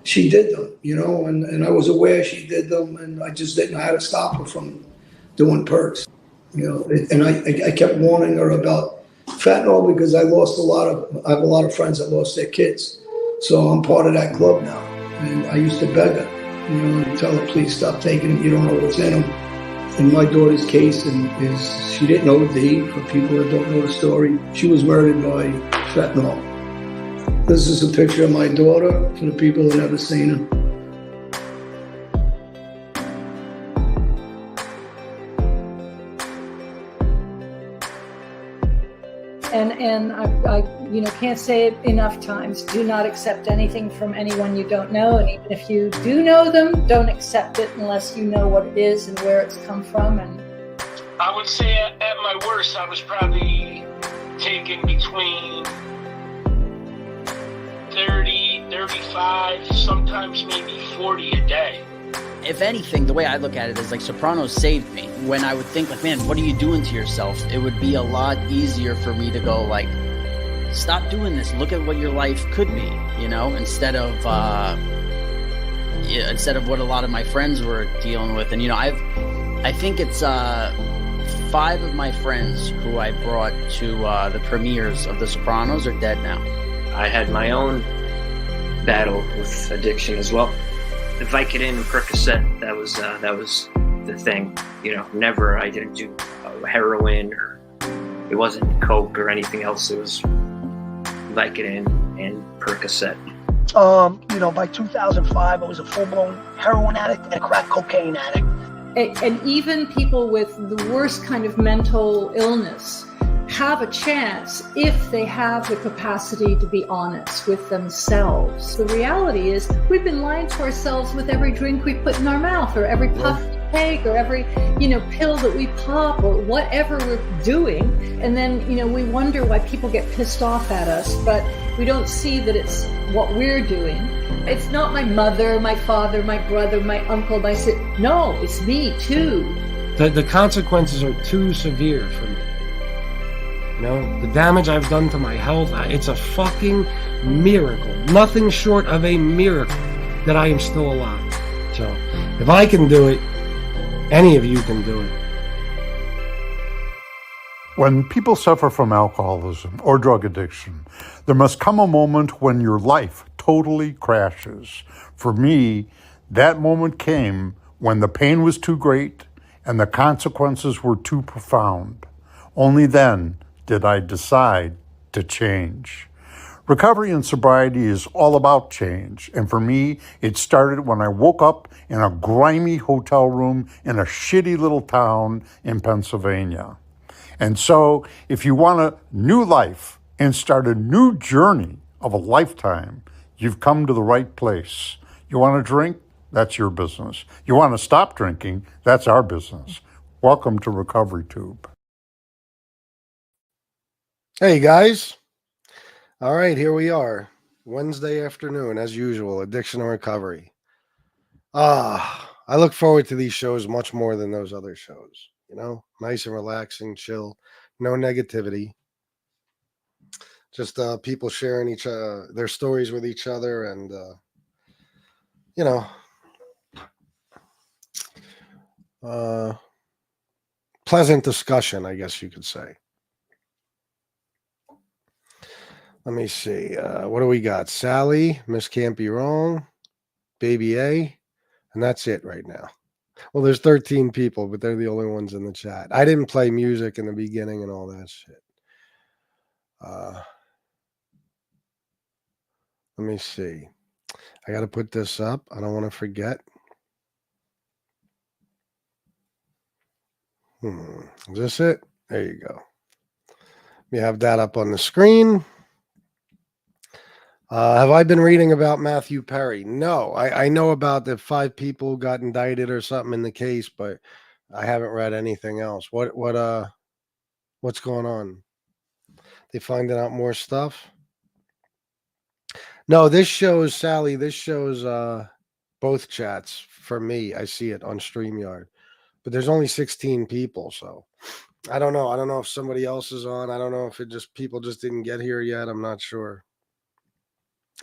she did them, you know, and I was aware she did them, and I just didn't know how to stop her from doing perks, you know. And I kept warning her about fentanyl because I have a lot of friends that lost their kids. So I'm part of that club now. And I used to beg her, you know, and tell her, please stop taking them. You don't know what's in them. In my daughter's case, is she didn't OD. For people that don't know the story, she was murdered by fentanyl. This is a picture of my daughter for the people who never seen her. And I can't say it enough times. Do not accept anything from anyone you don't know. And even if you do know them, don't accept it unless you know what it is and where it's come from. And I would say at my worst, I was probably taking between 30, 35, sometimes maybe 40 a day. If anything, the way I look at it is like Sopranos saved me. When I would think like, man, what are you doing to yourself? It would be a lot easier for me to go like, stop doing this. Look at what your life could be, you know, instead of what a lot of my friends were dealing with. And, you know, I think it's 5 of my friends who I brought to the premieres of The Sopranos are dead now. I had my own battle with addiction as well. The Vicodin and Percocet, that was the thing. You know, I didn't do heroin, or it wasn't coke or anything else. It was Vicodin and Percocet. You know, by 2005, I was a full-blown heroin addict and a crack cocaine addict. And even people with the worst kind of mental illness have a chance if they have the capacity to be honest with themselves. The reality is we've been lying to ourselves with every drink we put in our mouth, or every puff we take, or every, you know, pill that we pop, or whatever we're doing. And then, you know, we wonder why people get pissed off at us, but we don't see that it's what we're doing. It's not my mother, my father, my brother, my uncle, my sister. No, it's me too. The consequences are too severe for me. You know, the damage I've done to my health, it's a fucking miracle. Nothing short of a miracle that I am still alive. So, if I can do it, any of you can do it. When people suffer from alcoholism or drug addiction, there must come a moment when your life totally crashes. For me, that moment came when the pain was too great and the consequences were too profound. Only then did I decide to change. Recovery and sobriety is all about change, and for me, it started when I woke up in a grimy hotel room in a shitty little town in Pennsylvania. And so, if you want a new life and start a new journey of a lifetime, you've come to the right place. You want to drink? That's your business. You want to stop drinking? That's our business. Welcome to Recovery Tube. Hey guys. All right, here we are. Wednesday afternoon, as usual, Addiction and Recovery. I look forward to these shows much more than those other shows. You know, nice and relaxing, chill, no negativity. Just people sharing their stories with each other, and you know, pleasant discussion, I guess you could say. Let me see. What do we got? Sally, Miss Can't Be Wrong, Baby A, and that's it right now. Well, there's 13 people, but they're the only ones in the chat. I didn't play music in the beginning and all that shit. Let me see. I got to put this up. I don't want to forget. Is this it? There you go. We have that up on the screen. Have I been reading about Matthew Perry? No, I know about the 5 people who got indicted or something in the case, but I haven't read anything else. What's going on? They finding out more stuff? No, this shows, Sally, this shows both chats for me. I see it on StreamYard, but there's only 16 people, so I don't know. I don't know if somebody else is on. I don't know if people just didn't get here yet. I'm not sure.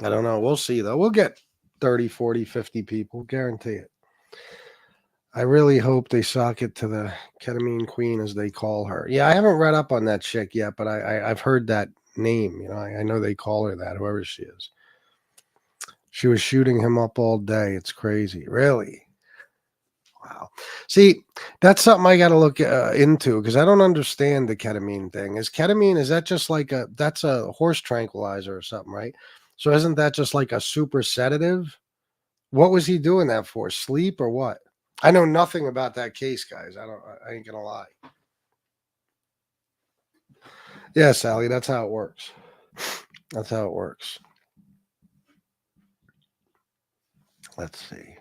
I don't know. We'll see, though. We'll get 30, 40, 50 people. Guarantee it. I really hope they sock it to the ketamine queen, as they call her. Yeah, I haven't read up on that chick yet, but I've heard that name. You know, I know they call her that, whoever she is. She was shooting him up all day. It's crazy. Really? Wow. See, that's something I got to look into, because I don't understand the ketamine thing. Is that just like that's a horse tranquilizer or something, right? So isn't that just like a super sedative? What was he doing that for? Sleep or what? I know nothing about that case, guys. I ain't gonna lie. Yeah, Sally, that's how it works. That's how it works. Let's see.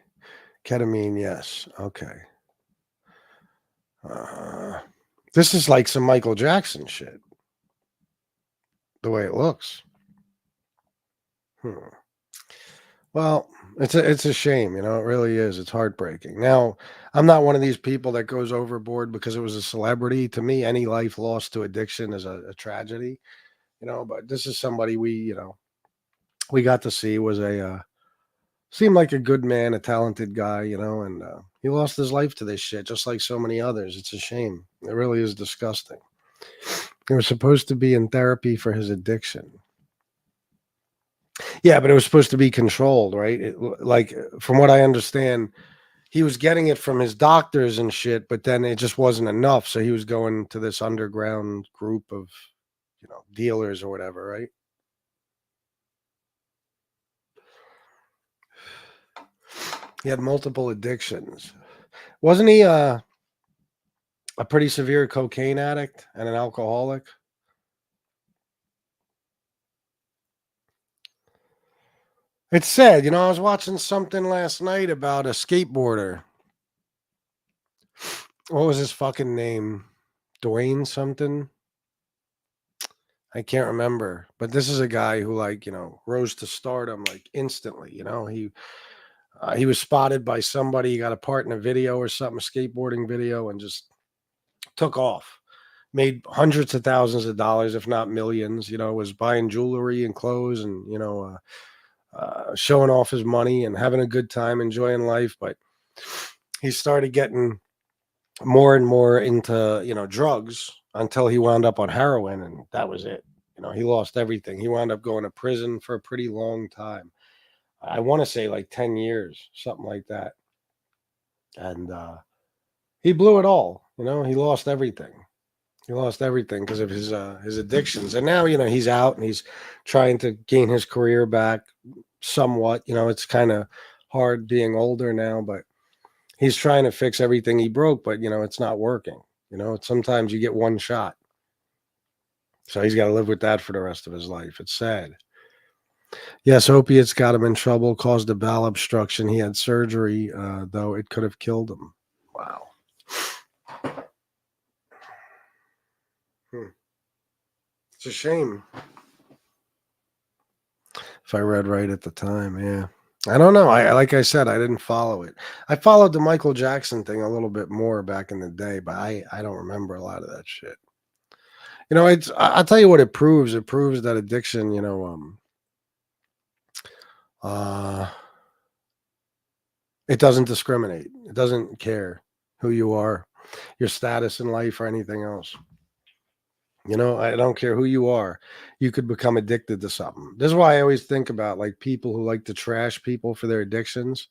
Ketamine, yes. Okay. This is like some Michael Jackson shit. The way it looks. Well, it's a shame, you know, it really is. It's heartbreaking. Now, I'm not one of these people that goes overboard because it was a celebrity. To me, any life lost to addiction is a tragedy, you know, but this is somebody we got to see, was seemed like a good man, a talented guy, you know, and he lost his life to this shit, just like so many others. It's a shame. It really is disgusting. He was supposed to be in therapy for his addiction. Yeah, but it was supposed to be controlled, right? Like, from what I understand, he was getting it from his doctors and shit, but then it just wasn't enough. So he was going to this underground group of, dealers or whatever, right? He had multiple addictions. Wasn't he a pretty severe cocaine addict and an alcoholic? It's sad. I was watching something last night about a skateboarder. What was his fucking name? Dwayne something? I can't remember. But this is a guy who, rose to stardom, instantly. He was spotted by somebody. He got a part in a video or something, a skateboarding video, and just took off. Made hundreds of thousands of dollars, if not millions. Was buying jewelry and clothes and, showing off his money and having a good time, enjoying life. But he started getting more and more into, drugs until he wound up on heroin, and that was it. He lost everything. He wound up going to prison for a pretty long time. I want to say like 10 years, something like that. And he blew it all. He lost everything. He lost everything because of his addictions. And now, he's out and he's trying to gain his career back somewhat. It's kind of hard being older now, but he's trying to fix everything he broke, but, it's not working. Sometimes you get one shot. So he's got to live with that for the rest of his life. It's sad. Yes, opiates got him in trouble, caused a bowel obstruction. He had surgery, though it could have killed him. Wow. It's a shame. If I read right at the time, yeah. I don't know. Like I said, I didn't follow it. I followed the Michael Jackson thing a little bit more back in the day, but I don't remember a lot of that shit. I'll tell you what it proves. It proves that addiction, it doesn't discriminate. It doesn't care who you are, your status in life, or anything else. I don't care who you are. You could become addicted to something. This is why I always think about people who like to trash people for their addictions.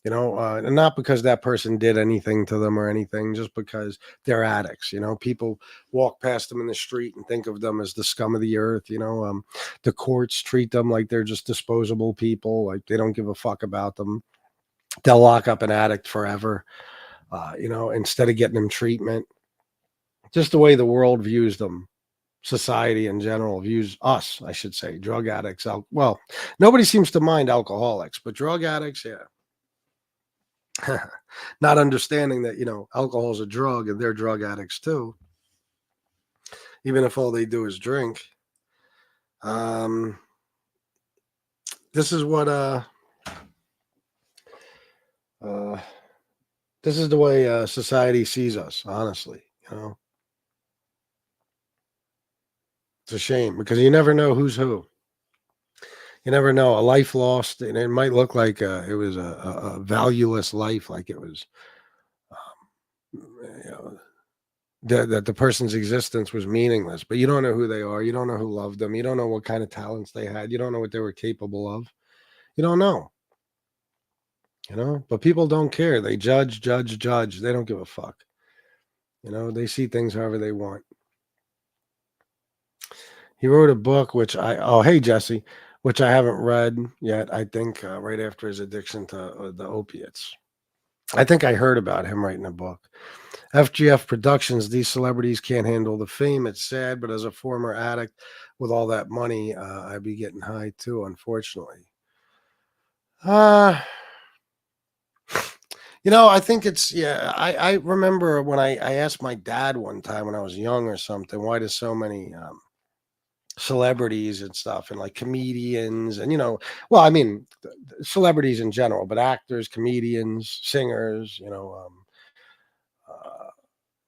And not because that person did anything to them or anything, just because they're addicts. People walk past them in the street and think of them as the scum of the earth. The courts treat them like they're just disposable people, like they don't give a fuck about them. They'll lock up an addict forever, instead of getting them treatment. Just the way the world views them. Society in general views us, I should say, drug addicts. Well, nobody seems to mind alcoholics, but drug addicts, yeah. Not understanding that, alcohol is a drug and they're drug addicts too. Even if all they do is drink. This is what this is the way society sees us, honestly, It's a shame because you never know who's who. You never know. A life lost, and it might look like it was a valueless life, like it was, you know, that the person's existence was meaningless. But you don't know who they are. You don't know who loved them. You don't know what kind of talents they had. You don't know what they were capable of. You don't know. You know, but people don't care. They judge, judge, judge. They don't give a fuck. You know, they see things however they want. He wrote a book, oh, hey, Jesse, which I haven't read yet. I think right after his addiction to the opiates. I think I heard about him writing a book. FGF Productions, these celebrities can't handle the fame. It's sad, but as a former addict with all that money, I'd be getting high too, unfortunately. You know, I think it's, yeah, I remember when I asked my dad one time when I was young or something, why does so many celebrities and stuff and like comedians and, you know, well, I mean, celebrities in general, but actors, comedians, singers, you know,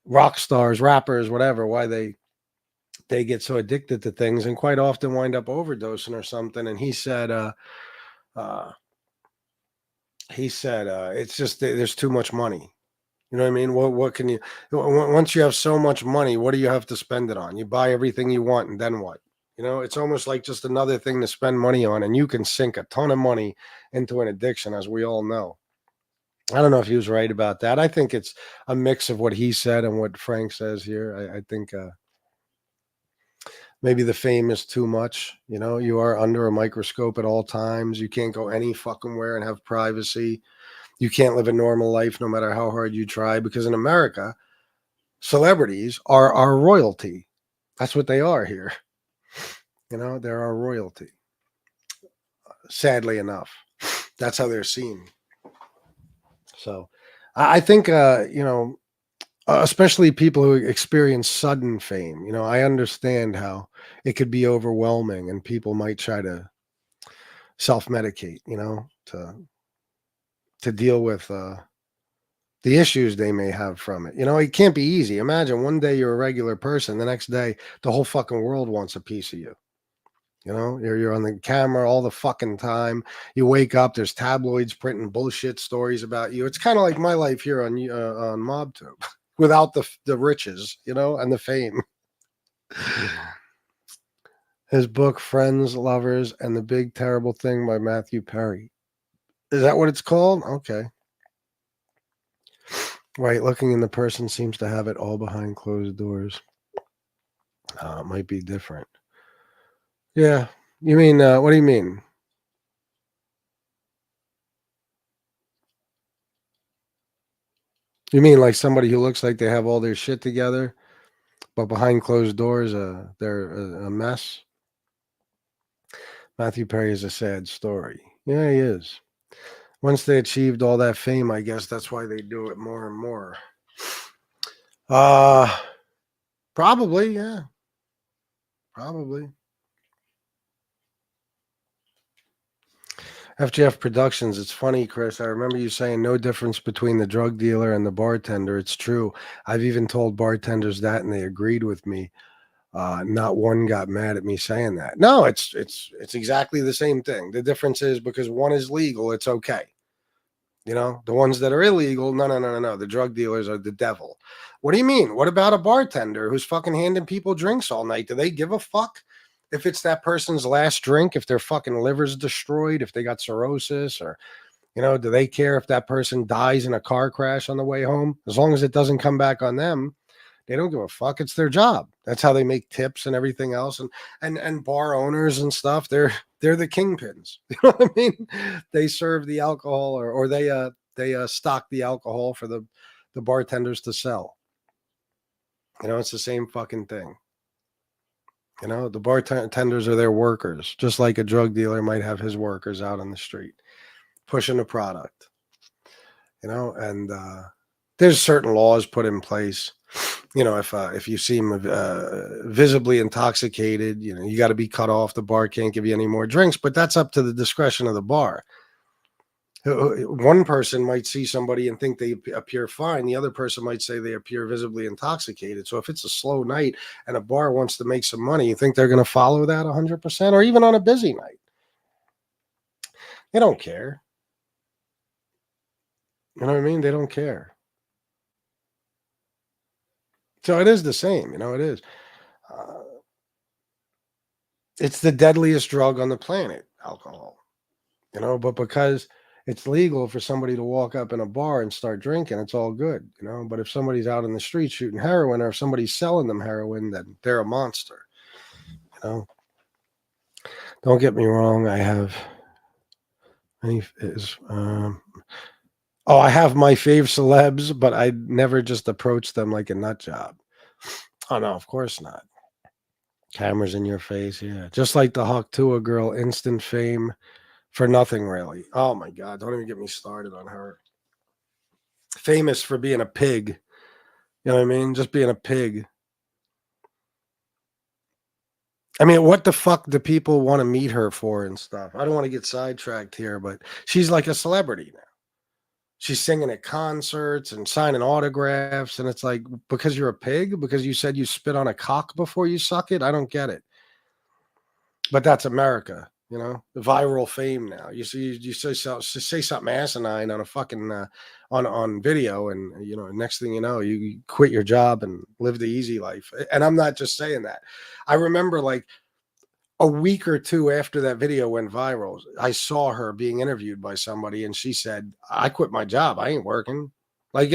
rock stars, rappers, whatever, why they get so addicted to things and quite often wind up overdosing or something. And he said, it's just there's too much money. You know what I mean? What can you, once you have so much money, what do you have to spend it on? You buy everything you want, and then what? You know, it's almost like just another thing to spend money on, and you can sink a ton of money into an addiction, as we all know. I don't know if he was right about that. I think it's a mix of what he said and what Frank says here. I think maybe the fame is too much. You know, you are under a microscope at all times. You can't go any fucking where and have privacy. You can't live a normal life no matter how hard you try, because in America, celebrities are our royalty. That's what they are here. You know, they're our royalty. Sadly enough, that's how they're seen. So I think, you know, especially people who experience sudden fame, you know, I understand how it could be overwhelming and people might try to self-medicate, you know, to deal with the issues they may have from it. You know, it can't be easy. Imagine one day you're a regular person, the next day the whole fucking world wants a piece of you. You know, you're on the camera all the fucking time. You wake up, there's tabloids printing bullshit stories about you. It's kind of like my life here on MobTube, without the riches, you know, and the fame. His book, Friends, Lovers, and the Big Terrible Thing by Matthew Perry. Is that what it's called? Okay. Right, looking in the person seems to have it all behind closed doors. It might be different. Yeah. You mean, what do you mean? You mean like somebody who looks like they have all their shit together, but behind closed doors, they're a mess? Matthew Perry is a sad story. Yeah, he is. Once they achieved all that fame, I guess that's why they do it more and more. Probably, yeah. Probably. FGF Productions. It's funny, Chris. I remember you saying no difference between the drug dealer and the bartender. It's true. I've even told bartenders that, and they agreed with me. Not one got mad at me saying that. No, it's exactly the same thing. The difference is because one is legal, it's okay. You know, the ones that are illegal, no. The drug dealers are the devil. What do you mean? What about a bartender who's fucking handing people drinks all night? Do they give a fuck if it's that person's last drink, if their fucking liver's destroyed, if they got cirrhosis, or, you know, do they care if that person dies in a car crash on the way home? As long as it doesn't come back on them, they don't give a fuck. It's their job. That's how they make tips and everything else. And bar owners and stuff, they're the kingpins. You know what I mean? They serve the alcohol, or they stock the alcohol for the bartenders to sell. You know, it's the same fucking thing. You know, the bartenders are their workers, just like a drug dealer might have his workers out on the street pushing a product. You know, and there's certain laws put in place. You know, if you seem visibly intoxicated, you know, you got to be cut off. The bar can't give you any more drinks, but that's up to the discretion of the bar. One person might see somebody and think they appear fine. The other person might say they appear visibly intoxicated. So if it's a slow night and a bar wants to make some money, you think they're going to follow that 100%, or even on a busy night? They don't care. You know what I mean? They don't care. So it is the same. It is. It's the deadliest drug on the planet, alcohol. But because it's legal for somebody to walk up in a bar and start drinking, it's all good, But if somebody's out in the street shooting heroin, or if somebody's selling them heroin, then they're a monster, Don't get me wrong. I have I have my fave celebs, but I never just approach them like a nut job. Oh no, of course not. Cameras in your face, yeah. Just like the Hawk Tua girl, instant fame for nothing, really. Oh my God, don't even get me started on her. Famous for being a pig. You know what I mean? Just being a pig. I mean, what the fuck do people want to meet her for and stuff? I don't want to get sidetracked here, but she's like a celebrity now. She's singing at concerts and signing autographs, and it's like, because you're a pig? Because you said you spit on a cock before you suck it? I don't get it. But that's America, the viral fame now. You say something asinine on a fucking on video, and next thing you know, you quit your job and live the easy life. And I'm not just saying that. I remember like a week or two after that video went viral, I saw her being interviewed by somebody, and she said, "I quit my job. I ain't working." Like,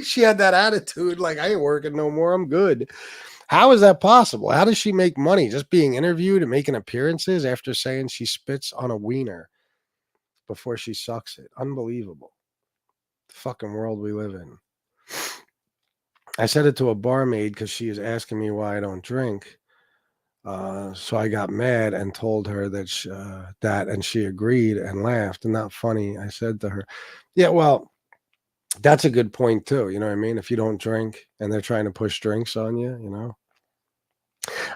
she had that attitude, like, I ain't working no more. I'm good. How is that possible? How does she make money just being interviewed and making appearances after saying she spits on a wiener before she sucks it? Unbelievable. The fucking world we live in. I said it to a barmaid because she is asking me why I don't drink. So I got mad and told her that, and she agreed and laughed. And not funny. I said to her, yeah, well, that's a good point too. You know what I mean? If you don't drink and they're trying to push drinks on you,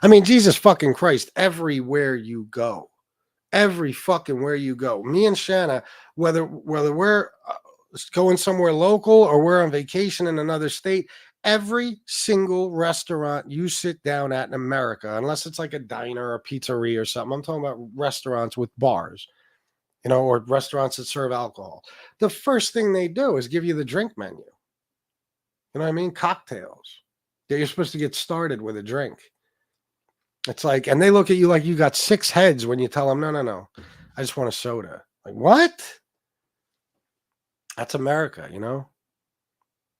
I mean, Jesus fucking Christ, everywhere you go, every fucking where you go, me and Shanna, whether we're going somewhere local or we're on vacation in another state, every single restaurant you sit down at in America, unless it's like a diner or a pizzeria or something, I'm talking about restaurants with bars, or restaurants that serve alcohol. The first thing they do is give you the drink menu. You know what I mean? Cocktails. You're supposed to get started with a drink. It's like, and they look at you like you got 6 heads when you tell them, no, I just want a soda. Like, what? That's America,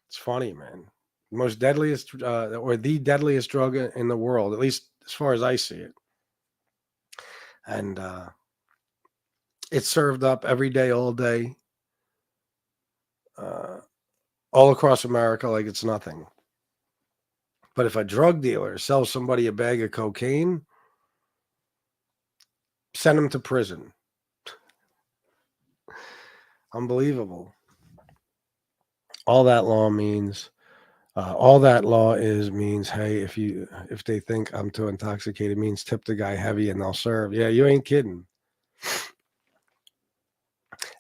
It's funny, man. Most deadliest or the deadliest drug in the world, at least as far as I see it. And it's served up every day, all day, all across America like it's nothing. But if a drug dealer sells somebody a bag of cocaine, send them to prison. Unbelievable. All that law means... all that law means, hey, if they think I'm too intoxicated, means tip the guy heavy and they'll serve. Yeah, you ain't kidding.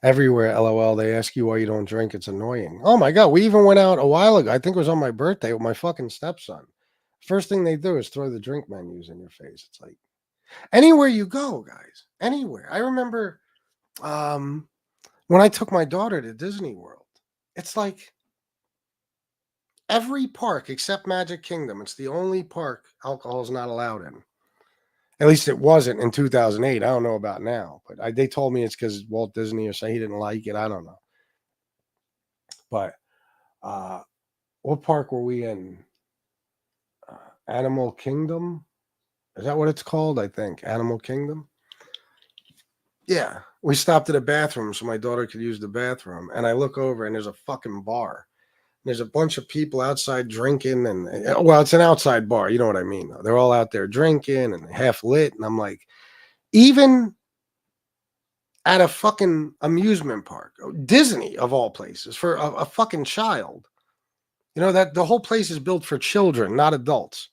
Everywhere, LOL, they ask you why you don't drink. It's annoying. Oh my God, we even went out a while ago. I think it was on my birthday with my fucking stepson. First thing they do is throw the drink menus in your face. It's like, anywhere you go, guys, anywhere. I remember when I took my daughter to Disney World, it's like, every park except Magic Kingdom, it's the only park alcohol is not allowed in. At least it wasn't in 2008. I don't know about now, but they told me it's because Walt Disney or say he didn't like it. I don't know. But what park were we in? Animal Kingdom? Is that what it's called? I think Animal Kingdom. Yeah, we stopped at a bathroom so my daughter could use the bathroom, and I look over and there's a fucking bar. There's a bunch of people outside drinking, and well, it's an outside bar. You know what I mean? They're all out there drinking and half lit. And I'm like, even at a fucking amusement park, Disney of all places, for a fucking child, that the whole place is built for children, not adults.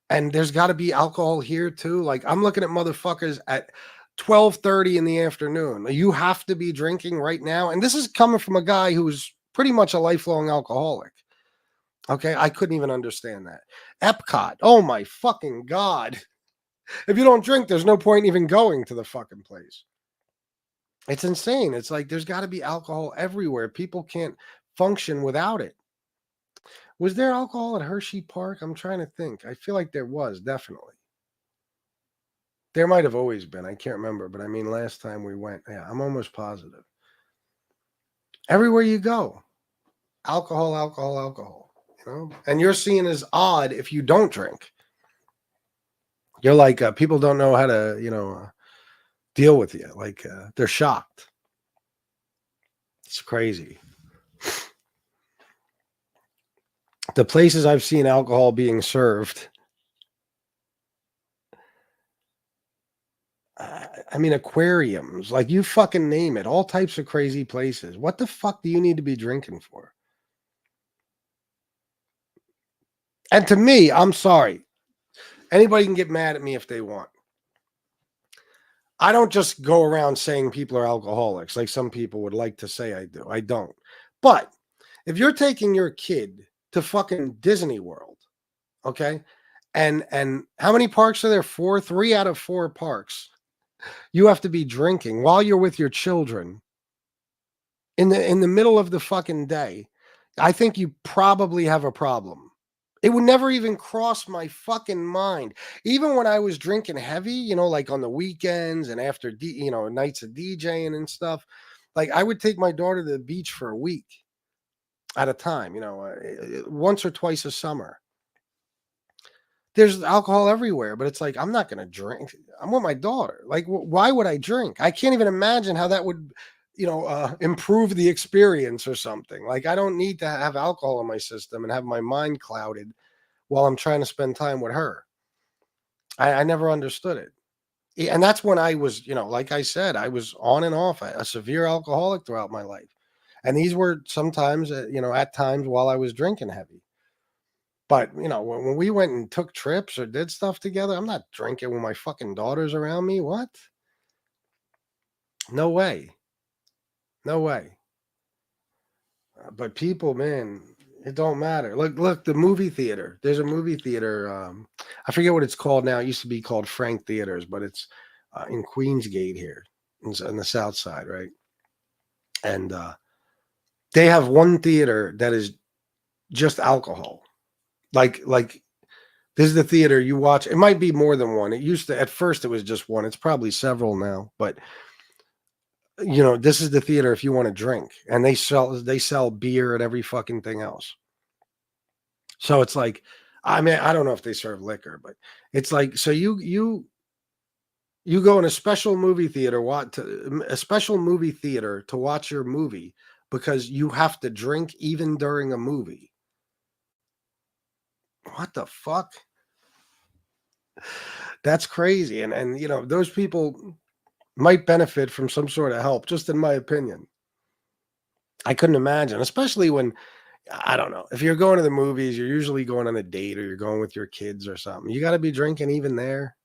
And there's got to be alcohol here too. Like, I'm looking at motherfuckers at 12:30 in the afternoon. You have to be drinking right now. And this is coming from a guy who's pretty much a lifelong alcoholic. Okay, I couldn't even understand that. Epcot, oh my fucking God. If you don't drink, there's no point even going to the fucking place. It's insane. It's like there's got to be alcohol everywhere. People can't function without it. Was there alcohol at Hershey Park? I'm trying to think. I feel like there was, definitely. There might have always been. I can't remember, but I mean, last time we went, yeah, I'm almost positive. Everywhere you go, alcohol, alcohol, alcohol. You know, and you're seen as odd if you don't drink. You're like people don't know how to, deal with you. Like they're shocked. It's crazy. The places I've seen alcohol being served. I mean, aquariums, like you fucking name it, all types of crazy places. What the fuck do you need to be drinking for? And to me, I'm sorry. Anybody can get mad at me if they want. I don't just go around saying people are alcoholics like some people would like to say I do. I don't. But if you're taking your kid to fucking Disney World, okay? And how many parks are there? 4? 3 out of 4 parks. You have to be drinking while you're with your children in the middle of the fucking day. I think you probably have a problem. It would never even cross my fucking mind. Even when I was drinking heavy, like on the weekends and after, nights of DJing and stuff, like I would take my daughter to the beach for a week at a time, once or twice a summer. There's alcohol everywhere, but it's like, I'm not going to drink. I'm with my daughter. Like, why would I drink? I can't even imagine how that would, improve the experience or something. Like, I don't need to have alcohol in my system and have my mind clouded while I'm trying to spend time with her. I never understood it. And that's when I was, like I said, I was on and off a severe alcoholic throughout my life. And these were sometimes, at times while I was drinking heavy. But, when we went and took trips or did stuff together, I'm not drinking when my fucking daughter's around me. What? No way. No way. But people, man, it don't matter. Look, the movie theater. There's a movie theater. I forget what it's called now. It used to be called Frank Theaters, but it's in Queensgate here on the south side, right? And they have one theater that is just alcohol. Like this is the theater you watch. It might be more than one. It used to, at first it was just one. It's probably several now, but this is the theater if you want to drink, and they sell beer and every fucking thing else. So it's like, I mean, I don't know if they serve liquor, but it's like, so you go in a special movie theater, to watch your movie because you have to drink even during a movie. What the fuck? That's crazy. And those people might benefit from some sort of help, just in my opinion. I couldn't imagine, especially when, I don't know, if you're going to the movies, you're usually going on a date or you're going with your kids or something. You got to be drinking even there.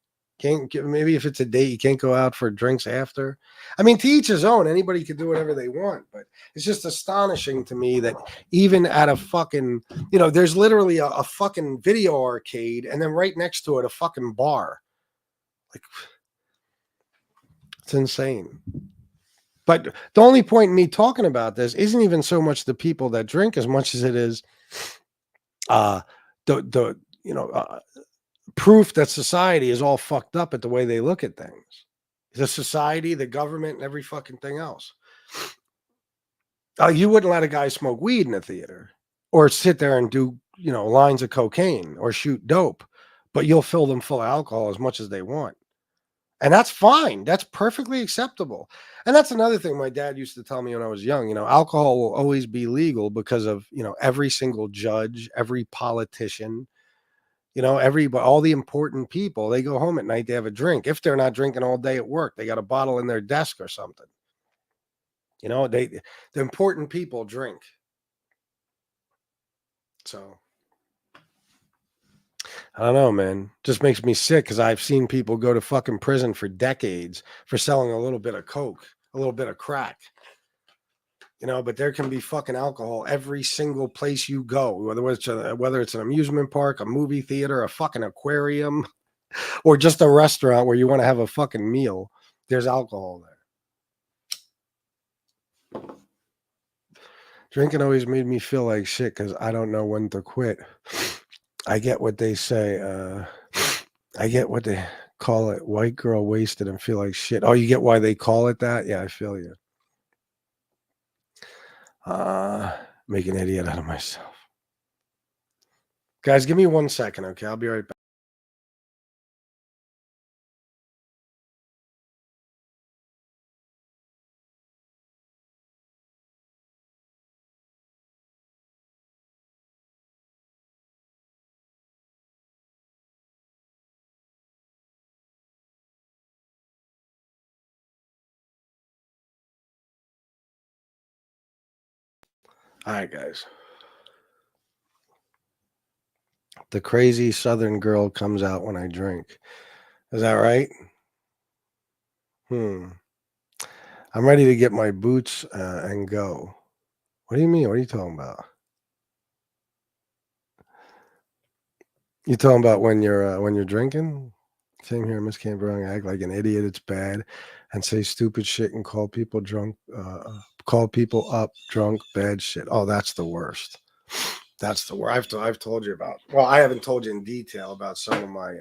Maybe if it's a date, you can't go out for drinks after. I mean, to each his own. Anybody can do whatever they want, but it's just astonishing to me that even at a fucking, there's literally a fucking video arcade and then right next to it, a fucking bar. Like, it's insane. But the only point in me talking about this isn't even so much the people that drink as much as it is proof that society is all fucked up at the way they look at things. The society, the government, and every fucking thing else. You wouldn't let a guy smoke weed in a theater or sit there and do, lines of cocaine or shoot dope, but you'll fill them full of alcohol as much as they want. And that's fine. That's perfectly acceptable. And that's another thing my dad used to tell me when I was young, alcohol will always be legal because of, every single judge, every politician, all the important people, they go home at night, they have a drink. If they're not drinking all day at work, they got a bottle in their desk or something. The important people drink. So I don't know, man. Just makes me sick because I've seen people go to fucking prison for decades for selling a little bit of coke, a little bit of crack. But there can be fucking alcohol every single place you go, whether it's an amusement park, a movie theater, a fucking aquarium, or just a restaurant where you want to have a fucking meal. There's alcohol there. Drinking always made me feel like shit because I don't know when to quit. I get what they say. I get what they call it. White girl wasted and feel like shit. Oh, you get why they call it that? Yeah, I feel you. Make an idiot out of myself. Guys, give me 1 second, okay? I'll be right back. All right, guys. The crazy Southern girl comes out when I drink. Is that right? I'm ready to get my boots and go. What do you mean? What are you talking about? You talking about when you're drinking? Same here, Miss Camberone. Act like an idiot. It's bad, and say stupid shit and call people drunk. Call people up drunk. Bad shit. Oh, that's the worst. That's the worst. I've told you about. Well, I haven't told you in detail about some of my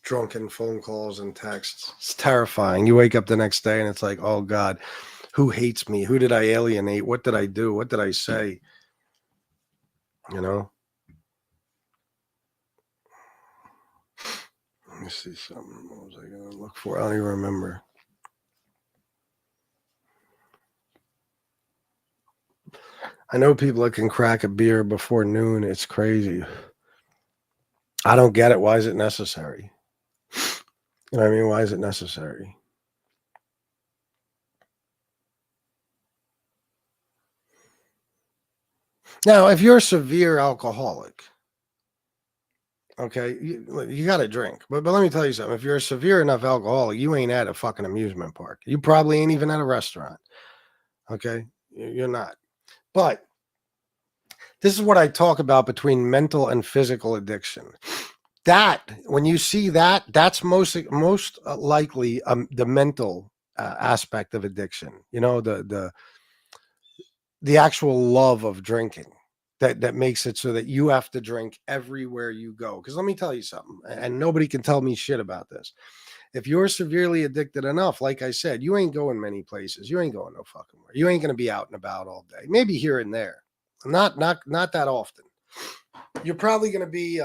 drunken phone calls and texts. It's terrifying. You wake up the next day and it's like, oh God, who hates me? Who did I alienate? What did I do? What did I say? You know? Let me see something. What was I going to look for? I don't even remember. I know people that can crack a beer before noon. It's crazy. I don't get it. Why is it necessary? You know what I mean? Why is it necessary? Now, if you're a severe alcoholic, okay, you got to drink. But let me tell you something. If you're a severe enough alcoholic, you ain't at a fucking amusement park. You probably ain't even at a restaurant. Okay? You're not. But this is what I talk about between mental and physical addiction. That, when you see that, that's most likely the mental aspect of addiction. You know, the actual love of drinking that makes it so that you have to drink everywhere you go. Because let me tell you something, and nobody can tell me shit about this. If you're severely addicted enough, like I said, you ain't going many places. You ain't going no fucking where. You ain't going to be out and about all day. Maybe here and there. Not that often. You're probably going to be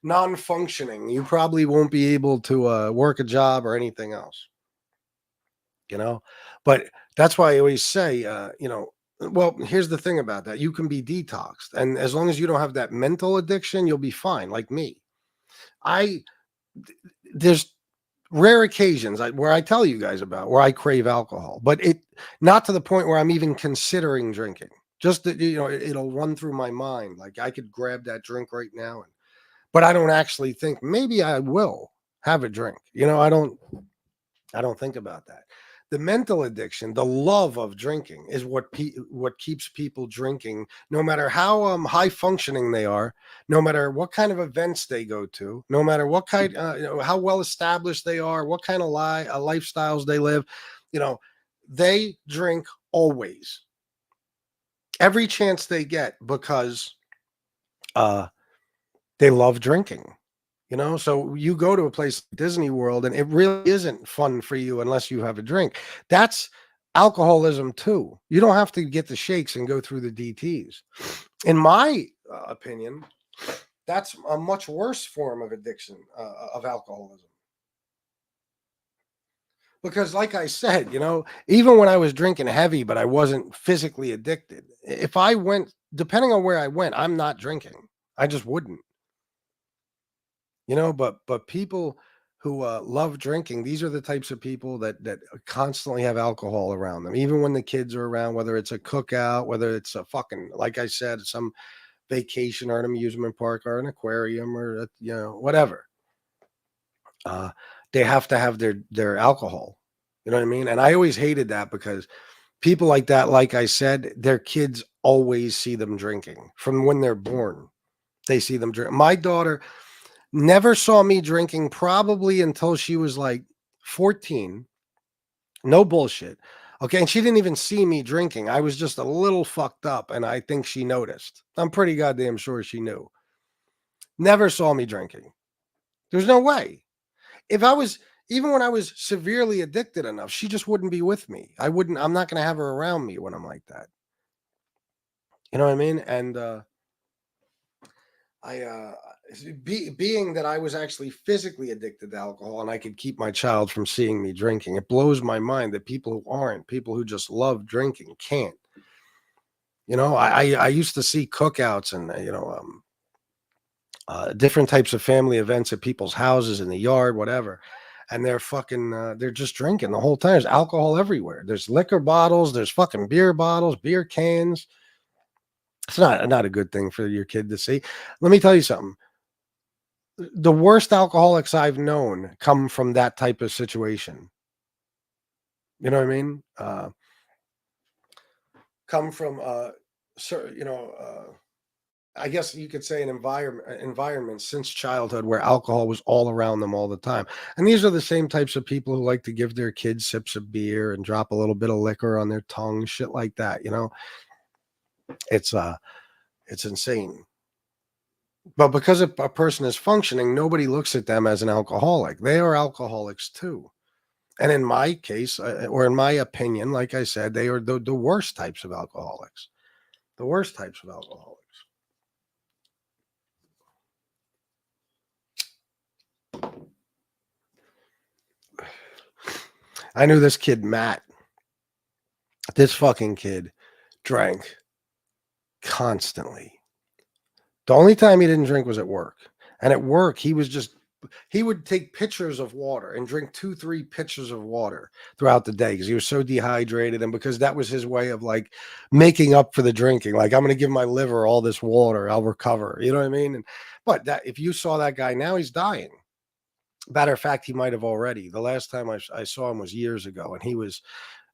non-functioning. You probably won't be able to work a job or anything else. You know? But that's why I always say, you know, well, here's the thing about that. You can be detoxed. And as long as you don't have that mental addiction, you'll be fine, like me. There's rare occasions where I tell you guys about where I crave alcohol, but it not to the point where I'm even considering drinking. Just that, you know, it'll run through my mind. Like I could grab that drink right now, but I don't actually think maybe I will have a drink. You know, I don't think about that. The mental addiction, the love of drinking, is what keeps people drinking, no matter how high functioning they are, no matter what kind of events they go to, no matter what kind, you know, how well established they are, what kind of lifestyles they live. You know, they drink always, every chance they get, because they love drinking. You know, so you go to a place like Disney World and it really isn't fun for you unless you have a drink. That's alcoholism too. You don't have to get the shakes and go through the DTs. In my opinion, that's a much worse form of addiction, of alcoholism. Because like I said, you know, even when I was drinking heavy, but I wasn't physically addicted, if I went, depending on where I went, I'm not drinking. I just wouldn't. You know, but people who love drinking, these are the types of people that constantly have alcohol around them, even when the kids are around, whether it's a cookout, whether it's a fucking, like I said, some vacation or an amusement park or an aquarium or, you know, whatever. They have to have their alcohol. You know what I mean? And I always hated that because people like that, like I said, their kids always see them drinking from when they're born. They see them drink. My daughter never saw me drinking probably until she was like 14. No bullshit. Okay, and she didn't even see me drinking. I was just a little fucked up, and I think she noticed. I'm pretty goddamn sure she knew. Never saw me drinking. There's no way. If I was, even when I was severely addicted enough, she just wouldn't be with me. I'm not going to have her around me when I'm like that. You know what I mean? And being that I was actually physically addicted to alcohol and I could keep my child from seeing me drinking, it blows my mind that people who aren't, people who just love drinking, can't. You know, I used to see cookouts and, different types of family events at people's houses, in the yard, whatever. And they're fucking, they're just drinking the whole time. There's alcohol everywhere. There's liquor bottles. There's fucking beer bottles, beer cans. It's not a good thing for your kid to see. Let me tell you something. The worst alcoholics I've known come from that type of situation. You know what I mean? Come from, I guess you could say an environment since childhood where alcohol was all around them all the time. And these are the same types of people who like to give their kids sips of beer and drop a little bit of liquor on their tongue, shit like that. You know, it's insane. But because a person is functioning, nobody looks at them as an alcoholic. They are alcoholics too. And in my case, or in my opinion, like I said, they are the worst types of alcoholics. The worst types of alcoholics. I knew this kid, Matt. This fucking kid drank constantly. The only time he didn't drink was at work. And at work, he would take pitchers of water and drink 2-3 pitchers of water throughout the day because he was so dehydrated, and because that was his way of like making up for the drinking. Like, I'm going to give my liver all this water, I'll recover. You know what I mean? But that, if you saw that guy now, he's dying. Matter of fact, he might have already. The last time I saw him was years ago, and he was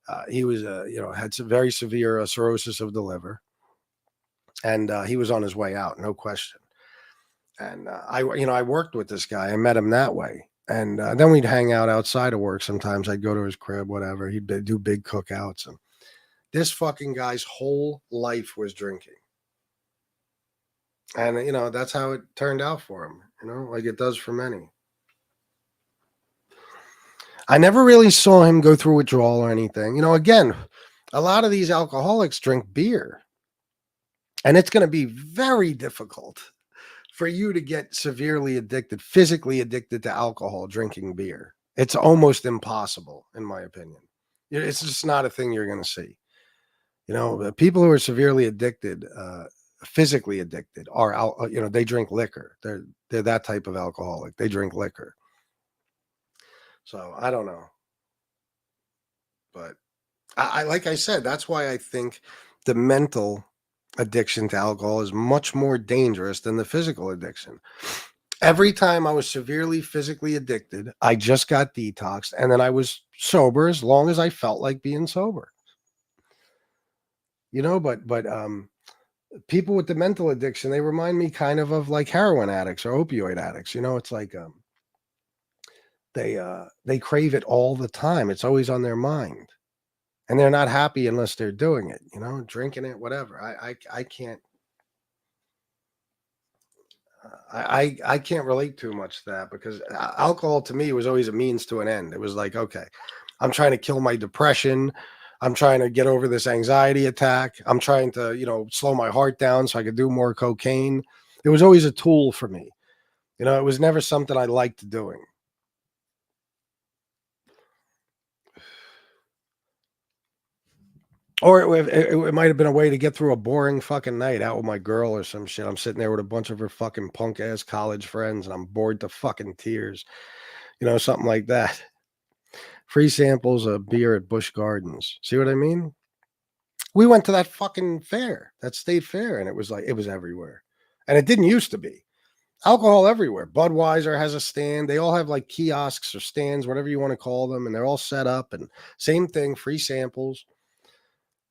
had some very severe cirrhosis of the liver, and he was on his way out, no question. And I worked with this guy. I met him that way, and then we'd hang out outside of work. Sometimes I'd go to his crib, whatever. He'd do big cookouts, and this fucking guy's whole life was drinking. And that's how it turned out for him. Like it does for many. I never really saw him go through withdrawal or anything. Again, a lot of these alcoholics drink beer, and it's going to be very difficult for you to get severely addicted, physically addicted to alcohol, drinking beer. It's almost impossible, in my opinion. It's just not a thing you're going to see. The people who are severely addicted, physically addicted, are they drink liquor. They're that type of alcoholic. They drink liquor. So I don't know, but I like I said, that's why I think the mental addiction to alcohol is much more dangerous than the physical addiction. Every time I was severely physically addicted, I just got detoxed, and then I was sober as long as I felt like being sober. But people with the mental addiction, they remind me kind of like heroin addicts or opioid addicts. It's like they crave it all the time. It's always on their mind, and they're not happy unless they're doing it, drinking it, whatever. I can't, I can't relate too much to that, because alcohol to me was always a means to an end. It was like, okay, I'm trying to kill my depression. I'm trying to get over this anxiety attack. I'm trying to, slow my heart down so I could do more cocaine. It was always a tool for me. It was never something I liked doing. Or it might have been a way to get through a boring fucking night out with my girl or some shit. I'm sitting there with a bunch of her fucking punk ass college friends, and I'm bored to fucking tears. Something like that. Free samples of beer at Busch Gardens. See what I mean? We went to that fucking fair, that state fair, and it was everywhere. And it didn't used to be. Alcohol everywhere. Budweiser has a stand. They all have like kiosks or stands, whatever you want to call them, and they're all set up, and same thing, free samples.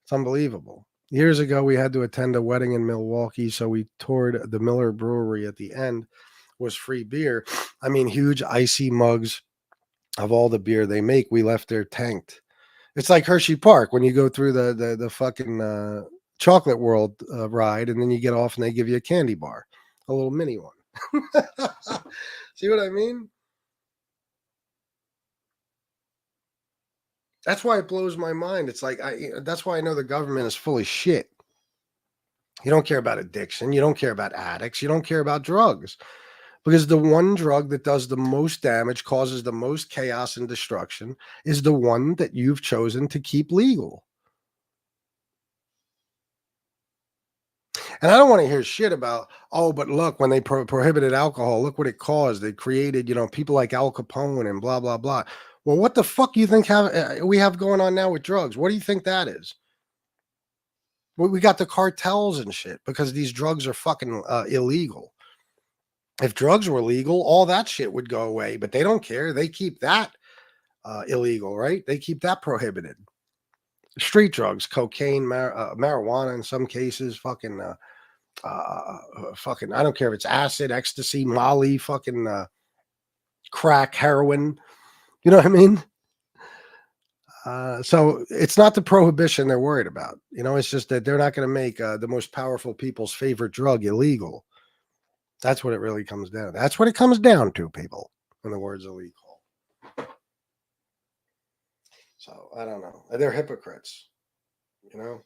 It's unbelievable. Years ago, we had to attend a wedding in Milwaukee, so we toured the Miller Brewery. At the end was free beer. I mean, huge icy mugs of all the beer they make, we left there tanked. It's like Hershey Park when you go through the fucking chocolate world ride, and then you get off and they give you a candy bar, a little mini one. See what I mean? That's why it blows my mind. It's like that's why I know the government is full of shit. You don't care about addiction. You don't care about addicts. You don't care about drugs. Because the one drug that does the most damage, causes the most chaos and destruction, is the one that you've chosen to keep legal. And I don't want to hear shit about, oh, but look, when they prohibited alcohol, look what it caused. They created, people like Al Capone and blah, blah, blah. Well, what the fuck do you think we have going on now with drugs? What do you think that is? We got the cartels and shit because these drugs are fucking illegal. If drugs were legal, all that shit would go away, but they don't care. They keep that illegal, right? They keep that prohibited. Street drugs, cocaine, marijuana in some cases, fucking, I don't care if it's acid, ecstasy, Molly, fucking crack, heroin. You know what I mean? So it's not the prohibition they're worried about. It's just that they're not going to make the most powerful people's favorite drug illegal. That's what it really comes down to. That's what it comes down to, people, when the word's illegal. So I don't know. They're hypocrites, And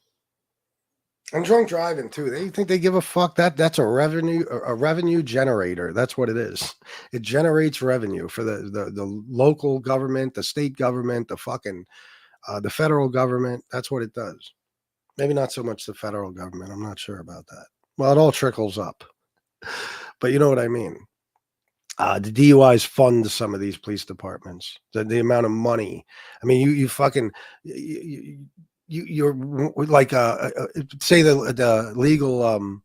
drunk driving too. They think they give a fuck. That's a revenue generator. That's what it is. It generates revenue for the local government, the state government, the fucking the federal government. That's what it does. Maybe not so much the federal government. I'm not sure about that. Well, it all trickles up. But you know what I mean. The DUIs fund some of these police departments. The amount of money. I mean, you fucking you're like say the legal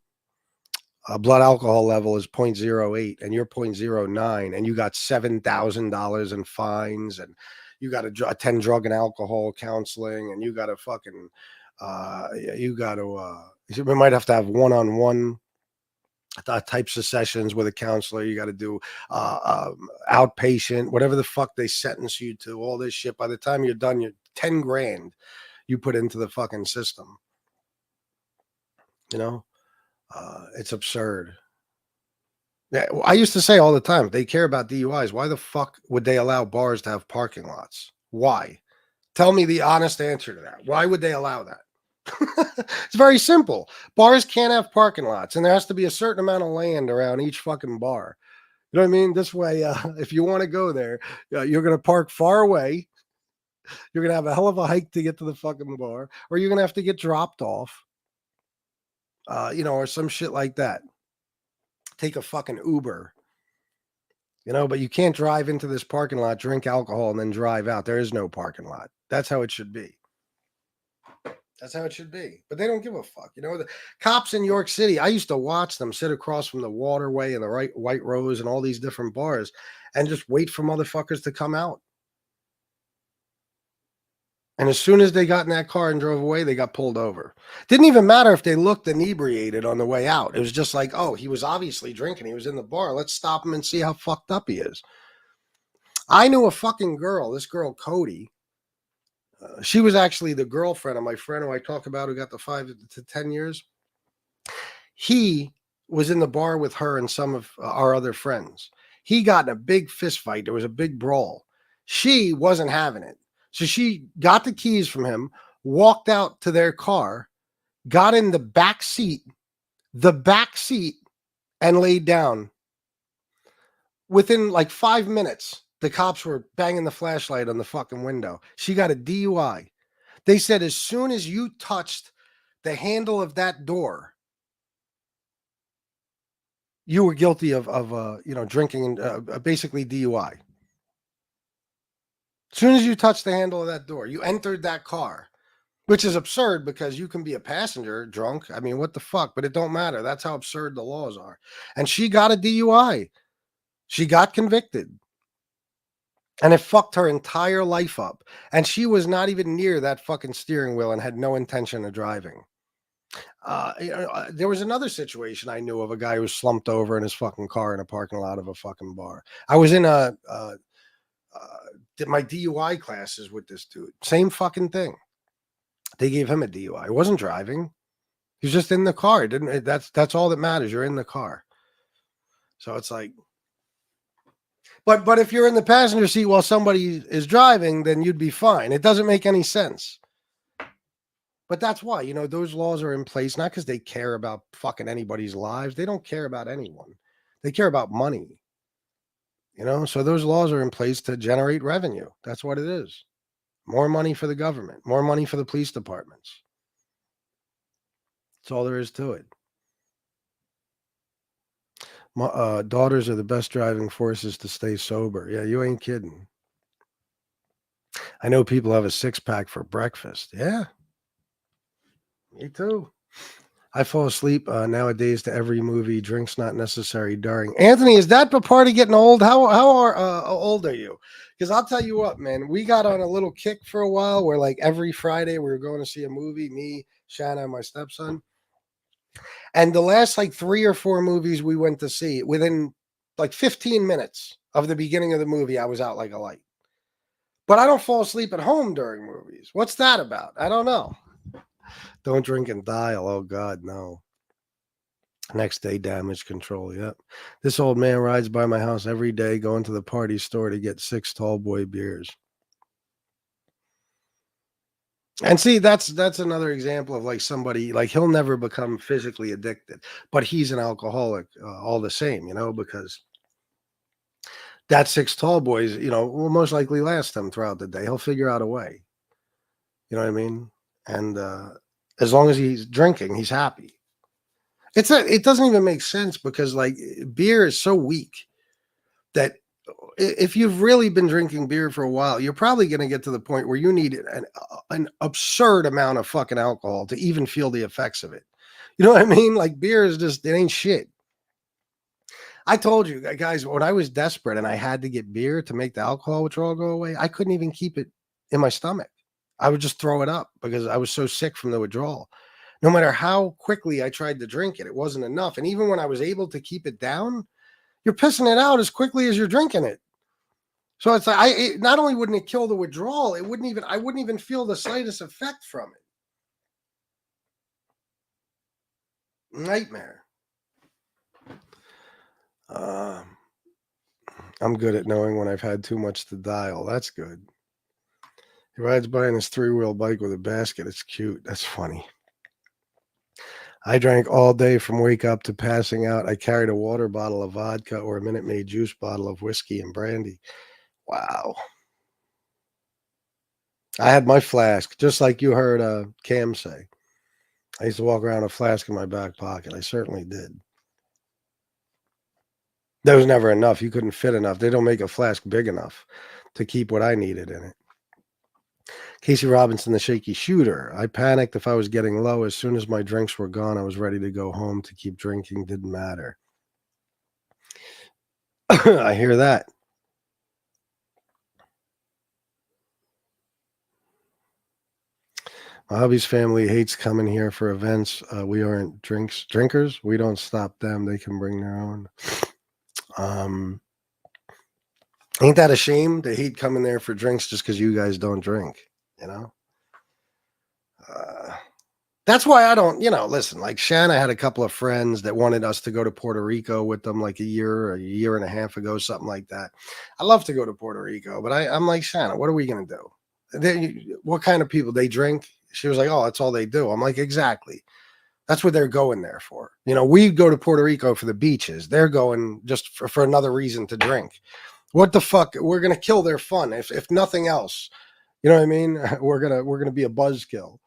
blood alcohol level is 0.08 and you're 0.09 and you got $7,000 in fines and you got to attend drug and alcohol counseling and you got to fucking we might have to have one-on-one types of sessions with a counselor. You got to do outpatient, whatever the fuck they sentence you to, all this shit. By the time you're done, you're 10 grand you put into the fucking system. It's absurd. Yeah, I used to say all the time, if they care about DUIs, why the fuck would they allow bars to have parking lots? Why? Tell me the honest answer to that. Why would they allow that? It's very simple. Bars can't have parking lots, and there has to be a certain amount of land around each fucking bar. You know what I mean? This way, if you want to go there, you're going to park far away. You're going to have a hell of a hike to get to the fucking bar, or you're going to have to get dropped off, or some shit like that. Take a fucking Uber, but you can't drive into this parking lot, drink alcohol, and then drive out. There is no parking lot. That's how it should be. That's how it should be. But they don't give a fuck. The cops in York City, I used to watch them sit across from the Waterway and the White Rose and all these different bars and just wait for motherfuckers to come out. And as soon as they got in that car and drove away, they got pulled over. Didn't even matter if they looked inebriated on the way out. It was just like, oh, he was obviously drinking. He was in the bar. Let's stop him and see how fucked up he is. I knew a fucking girl, this girl, Cody. She was actually the girlfriend of my friend who I talk about who got the 5 to 10 years. He was in the bar with her and some of our other friends. He got in a big fist fight. There was a big brawl. She wasn't having it. So she got the keys from him, walked out to their car, got in the back seat, and laid down. Within like 5 minutes, the cops were banging the flashlight on the fucking window. She got a DUI. They said as soon as you touched the handle of that door, you were guilty of drinking, basically DUI. As soon as you touched the handle of that door, you entered that car, which is absurd because you can be a passenger drunk. I mean, what the fuck? But it don't matter. That's how absurd the laws are. And she got a DUI. She got convicted. And it fucked her entire life up. And she was not even near that fucking steering wheel and had no intention of driving. There was another situation I knew of a guy who was slumped over in his fucking car in a parking lot of a fucking bar. I was in did my DUI classes with this dude. Same fucking thing. They gave him a DUI. He wasn't driving. He was just in the car. That's all that matters. You're in the car. So it's like, but if you're in the passenger seat while somebody is driving, then you'd be fine. It doesn't make any sense. But that's why, you know, those laws are in place, not because they care about fucking anybody's lives. They don't care about anyone. They care about money. You know, so those laws are in place to generate revenue. That's what it is. More money for the government, more money for the police departments. That's all there is to it. My daughters are the best driving forces to stay sober. Yeah, you ain't kidding. I know people have a 6-pack for breakfast. Yeah, me too. I fall asleep nowadays to every movie. Drinks not necessary during. Anthony, is that a part of getting old? How old are you? Because I'll tell you what, man, we got on a little kick for a while where like every Friday we were going to see a movie, me, Shanna, and my stepson. And the last like 3 or 4 movies we went to see, within like 15 minutes of the beginning of the movie, I was out like a light. But I don't fall asleep at home during movies. What's that about? I don't know. Don't drink and dial. Oh, God, no. Next day, damage control. Yep. This old man rides by my house every day, going to the party store to get 6 tall boy beers. And see, that's another example of like somebody, like he'll never become physically addicted, but he's an alcoholic all the same, you know, because that 6 tall boys, you know, will most likely last him throughout the day. He'll figure out a way. You know what I mean? And as long as he's drinking, he's happy. It doesn't even make sense because like beer is so weak that if you've really been drinking beer for a while, you're probably going to get to the point where you need an absurd amount of fucking alcohol to even feel the effects of it. You know what I mean? Like beer is just, it ain't shit. I told you guys, when I was desperate and I had to get beer to make the alcohol withdrawal go away, I couldn't even keep it in my stomach. I would just throw it up because I was so sick from the withdrawal. No matter how quickly I tried to drink it, it wasn't enough. And even when I was able to keep it down, you're pissing it out as quickly as you're drinking it. So it's like not only wouldn't it kill the withdrawal, I wouldn't even feel the slightest effect from it. Nightmare. I'm good at knowing when I've had too much to dial. That's good. He rides by on his 3-wheel bike with a basket. It's cute. That's funny. I drank all day from wake up to passing out. I carried a water bottle of vodka or a Minute Maid juice bottle of whiskey and brandy. Wow. I had my flask, just like you heard Cam say. I used to walk around with a flask in my back pocket. I certainly did. There was never enough. You couldn't fit enough. They don't make a flask big enough to keep what I needed in it. Casey Robinson, the shaky shooter. I panicked if I was getting low. As soon as my drinks were gone, I was ready to go home. To keep drinking didn't matter. I hear that. My hubby's family hates coming here for events. We aren't drinkers. We don't stop them. They can bring their own. Ain't that a shame? They hate coming there for drinks just because you guys don't drink, you know? That's why I don't, you know, listen, like Shanna had a couple of friends that wanted us to go to Puerto Rico with them like a year and a half ago, something like that. I love to go to Puerto Rico, but I'm like, Shanna, what are we going to do? What kind of people? They drink? She was like, oh, that's all they do. I'm like, exactly. That's what they're going there for. You know, we go to Puerto Rico for the beaches. They're going just for another reason to drink. What the fuck? We're going to kill their fun. If nothing else, you know what I mean? We're going to be a buzzkill.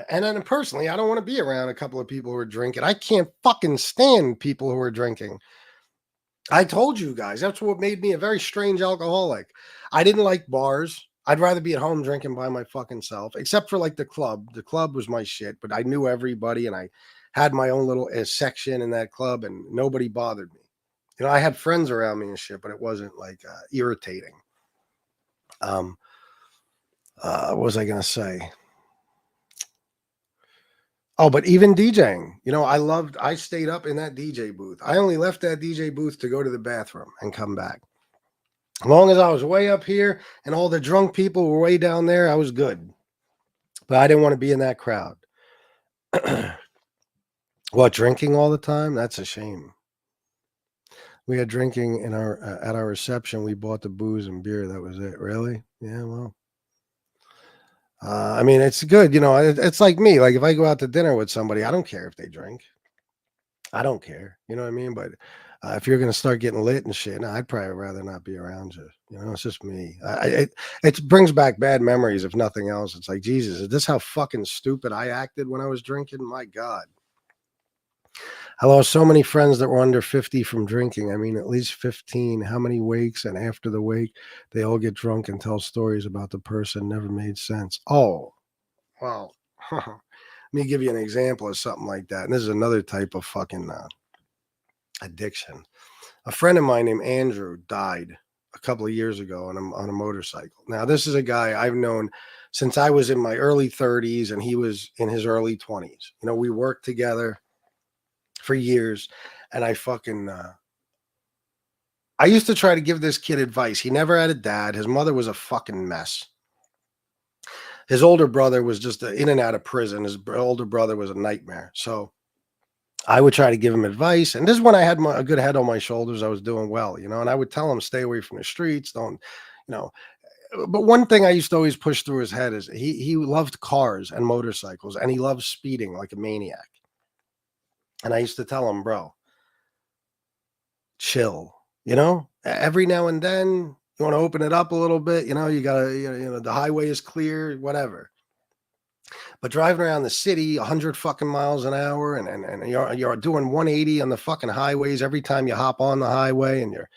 And then personally, I don't want to be around a couple of people who are drinking. I can't fucking stand people who are drinking. I told you guys, that's what made me a very strange alcoholic. I didn't like bars. I'd rather be at home drinking by my fucking self, except for like the club. The club was my shit, but I knew everybody and I had my own little section in that club and nobody bothered me. You know, I had friends around me and shit, but it wasn't like irritating. What was I going to say? Oh, but even DJing, you know, I stayed up in that DJ booth. I only left that DJ booth to go to the bathroom and come back. As long as I was way up here and all the drunk people were way down there, I was good. But I didn't want to be in that crowd. What, drinking all the time? That's a shame. We had drinking in our at our reception. We bought the booze and beer. That was it. Really? Yeah. Well, I mean, it's good. You know, it's like me. Like if I go out to dinner with somebody, I don't care if they drink. I don't care. You know what I mean? But if you're gonna start getting lit and shit, no, I'd probably rather not be around you. You know, it's just me. It brings back bad memories, if nothing else. It's like, Jesus, is this how fucking stupid I acted when I was drinking? My God. I lost so many friends that were under 50 from drinking. I mean, at least 15. How many wakes? And after the wake, they all get drunk and tell stories about the person. Never made sense. Oh, well, let me give you an example of something like that. And this is another type of fucking addiction. A friend of mine named Andrew died a couple of years ago on a motorcycle. Now, this is a guy I've known since I was in my early 30s and he was in his early 20s. You know, we worked together for years, and I used to try to give this kid advice. He never had a dad. His mother was a fucking mess. His older brother was just in and out of prison. His older brother was a nightmare. So I would try to give him advice. And this is when I had a good head on my shoulders. I was doing well, you know, and I would tell him, stay away from the streets. Don't, you know. But one thing I used to always push through his head is he loved cars and motorcycles, and he loved speeding like a maniac. And I used to tell him, bro, chill, you know, every now and then you want to open it up a little bit. You know, you got to, you know, the highway is clear, whatever. But driving around the city 100 fucking miles an hour and you're doing 180 on the fucking highways every time you hop on the highway, and you're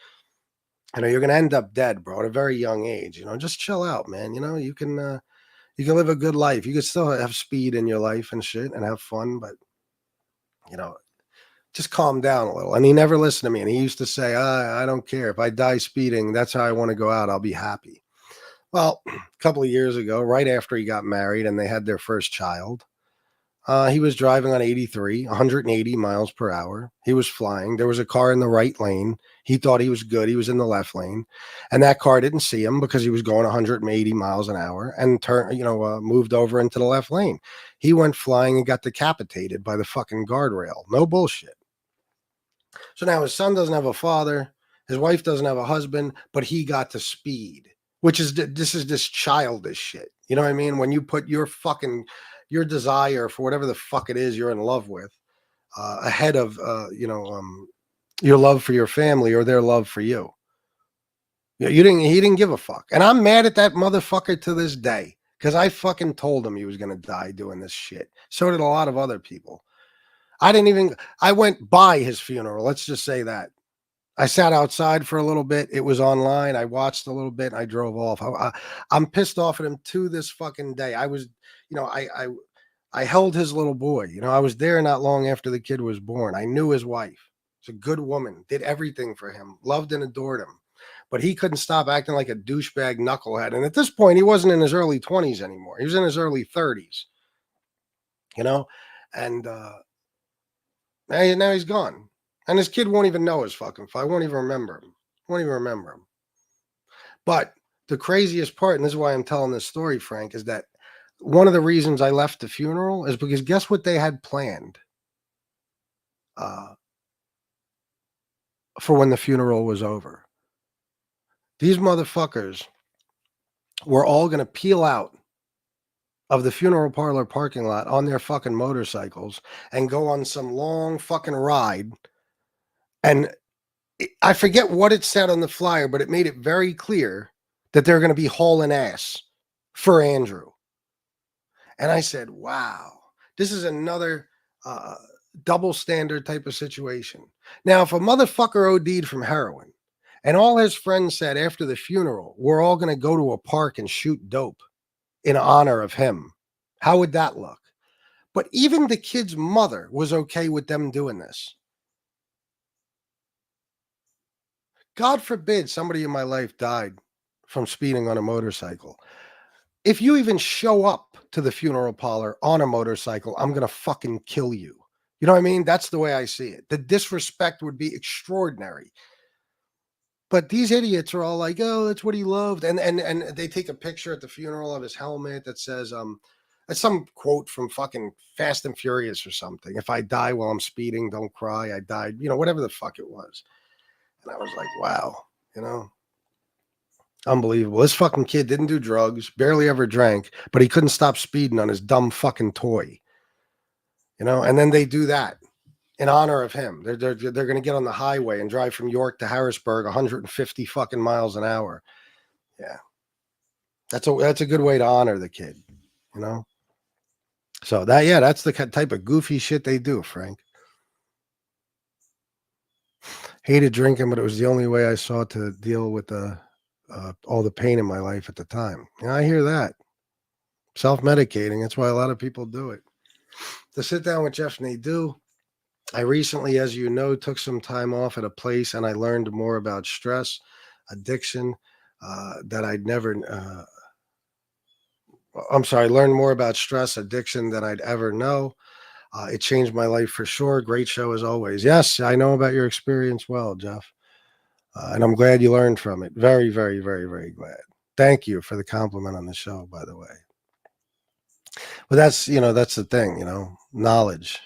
going to end up dead, bro, at a very young age. You know, just chill out, man. You know, you can live a good life. You can still have speed in your life and shit and have fun, but you know, just calm down a little. And he never listened to me. And he used to say, I don't care. If I die speeding, that's how I want to go out. I'll be happy. Well, a couple of years ago, right after he got married and they had their first child, he was driving on 83, 180 miles per hour. He was flying. There was a car in the right lane. He thought he was good. He was in the left lane. And that car didn't see him because he was going 180 miles an hour and moved over into the left lane. He went flying and got decapitated by the fucking guardrail. No bullshit. So now his son doesn't have a father. His wife doesn't have a husband, but he got to speed, which is this childish shit. You know what I mean? When you put your desire for whatever the fuck it is you're in love with ahead of your love for your family or their love for you. He didn't give a fuck. And I'm mad at that motherfucker to this day because I fucking told him he was going to die doing this shit. So did a lot of other people. I went by his funeral. Let's just say that. I sat outside for a little bit. It was online. I watched a little bit and I drove off. I'm pissed off at him to this fucking day. I was, you know, I held his little boy. You know, I was there not long after the kid was born. I knew his wife. She's a good woman, did everything for him, loved and adored him. But he couldn't stop acting like a douchebag knucklehead. And at this point, he wasn't in his early 20s anymore. He was in his early 30s, you know, and now he's gone. And his kid won't even know his fucking fight. Won't even remember him. But the craziest part, and this is why I'm telling this story, Frank, is that one of the reasons I left the funeral is because guess what they had planned for when the funeral was over? These motherfuckers were all going to peel out of the funeral parlor parking lot on their fucking motorcycles and go on some long fucking ride. And I forget what it said on the flyer, but it made it very clear that they're going to be hauling ass for Andrew. And I said, wow, this is another double standard type of situation. Now, if a motherfucker OD'd from heroin and all his friends said after the funeral, we're all going to go to a park and shoot dope in honor of him, how would that look? But even the kid's mother was okay with them doing this. God forbid somebody in my life died from speeding on a motorcycle. If you even show up to the funeral parlor on a motorcycle, I'm going to fucking kill you. You know what I mean? That's the way I see it. The disrespect would be extraordinary. But these idiots are all like, "Oh, that's what he loved," and they take a picture at the funeral of his helmet that says, it's some quote from fucking Fast and Furious or something. If I die while I'm speeding, don't cry. I died, whatever the fuck it was. And I was like, wow, unbelievable. This fucking kid didn't do drugs, barely ever drank, but he couldn't stop speeding on his dumb fucking toy. And then they do that in honor of him. They're going to get on the highway and drive from York to Harrisburg 150 fucking miles an hour. Yeah. That's a good way to honor the kid, So that's the type of goofy shit they do, Frank. Hated drinking, but it was the only way I saw to deal with all the pain in my life at the time. I hear that. Self-medicating. That's why a lot of people do it. To sit down with Jeff Nadeau, I recently, as you know, took some time off at a place, and I learned more about stress, addiction, that I'd never. Learned more about stress, addiction than I'd ever know. It changed my life for sure. Great show as always. Yes, I know about your experience well, Jeff. And I'm glad you learned from it. Very, very, very, very glad. Thank you for the compliment on the show, by the way. But that's the thing, knowledge